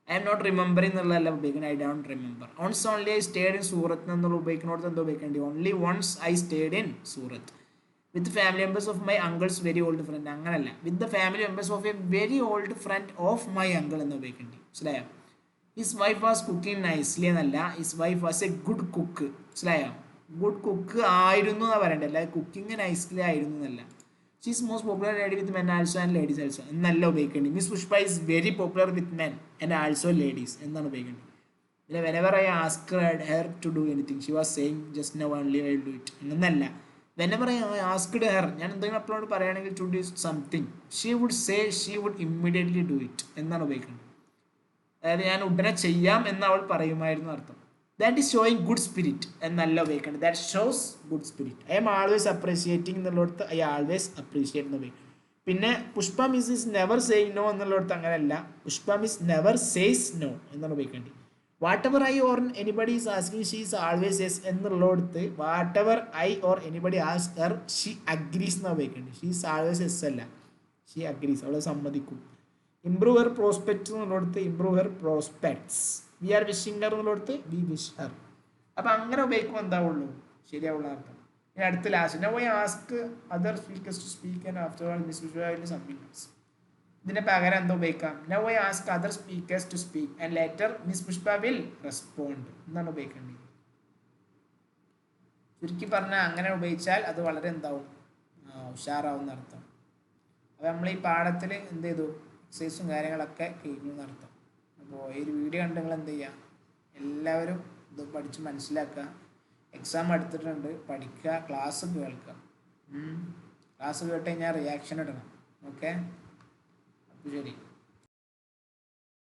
ഐ എം നോട്ട് റിമെമ്പറിംഗ് എന്നുള്ളതല്ല ഉപയോഗിക്കണം, I don't remember. Once only I stayed in Surat എന്നുള്ള ഉപയോഗിക്കുന്നോടത്ത് എന്താ ഉപയോഗിക്കേണ്ടി, only once I stayed in Surat with family members of my uncles very old friend. അങ്ങനല്ല, with the family members of a very old friend of my uncle എന്ന് ഉപയോഗിക്കേണ്ടി. മനസ്സിലായോ? His wife was cooking nicely എന്നല്ല, his wife was a good cook. മനസ്സിലായോ? Good cook ആയിരുന്നു എന്നാണ് പറയേണ്ടത്, അല്ല കുക്കിംഗ് നൈസ്ലി ആയിരുന്നു എന്നല്ല. She is most popular lady with men also and ladies also എന്നല്ല ഉപയോഗിക്കേണ്ടി. Miss Pushpa is very popular with men and also ladies എന്നാണ് ഉപയോഗിക്കേണ്ടത്. പിന്നെ whenever I asked her to do anything she was saying just now only I will do it എന്നല്ല. Whenever I asked her, ഞാൻ എന്തെങ്കിലും അപ്പോഴോട് പറയുകയാണെങ്കിൽ to do something, she would say she would immediately do it എന്നാണ് ഉപയോഗിക്കേണ്ടത്. അതായത് ഞാൻ ഉടനെ ചെയ്യാം എന്ന് അവൾ പറയുമായിരുന്നു അർത്ഥം. That is showing good spirit എന്നല്ല ഉപയോഗിക്കേണ്ടത്, that shows good spirit. I am always appreciating എന്നുള്ളിടത്ത് ഐ ആൾവേസ് അപ്രീഷിയേറ്റ് എന്ന് ഉപയോഗിക്കും. പിന്നെ Pushpa miss is never saying no എന്നുള്ളിടത്ത് അങ്ങനെയല്ല. Pushpa miss never says no എന്നാണ് ഉപയോഗിക്കേണ്ടി. Whatever I or anybody is asking she is always yes എന്നുള്ളിടത്ത് whatever I or anybody ask her she agrees എന്നാണ് ഉപയോഗിക്കേണ്ടി. ഷീ ഈസ് ആൾവേസ് യെസ് അല്ല, she agrees, അവളെ സമ്മതിക്കും. ഇംപ്രൂവ് ഹെർ പ്രോസ്പെക്ട്സ് എന്നുള്ളിടത്ത് improve her prospects. We are wishing her എന്നുള്ളിടത്ത് we wish Har. അപ്പം അങ്ങനെ ഉപയോഗിക്കുമ്പോൾ എന്താവുള്ളൂ, ശരിയാവുള്ള അർത്ഥം. ഇനി അടുത്ത last, now I ask other speakers to speak and after all miss Pushpa will submit notes. ഇതിന്റെ പകരം എന്താ ഉപയോഗിക്കാം, now I ask other speakers to speak and later miss Pushpa will respond എന്നാണ് ഉപയോഗിക്കേണ്ടത്. ചുരുക്കി പറഞ്ഞാൽ അങ്ങനെ ഉപയോഗിച്ചാൽ അത് വളരെ എന്താവും, ഉഷാറാവുന്ന അർത്ഥം. അപ്പോൾ നമ്മൾ ഈ പാഠത്തിൽ എന്ത് ചെയ്തു, എക്സസൈസും കാര്യങ്ങളൊക്കെ കഴിഞ്ഞു എന്നർത്ഥം. അപ്പോൾ ഈ ഒരു വീഡിയോ കണ്ട് നിങ്ങൾ എന്ത് ചെയ്യുക, എല്ലാവരും ഇത് പഠിച്ച് മനസ്സിലാക്കുക. എക്സാം എടുത്തിട്ടുണ്ട്, പഠിക്കുക, ക്ലാസ് കേൾക്കുക. ക്ലാസ് കേട്ട് കഴിഞ്ഞാൽ റിയാക്ഷൻ ഇടണം. ഓക്കെ, അപ്പോൾ ശരി.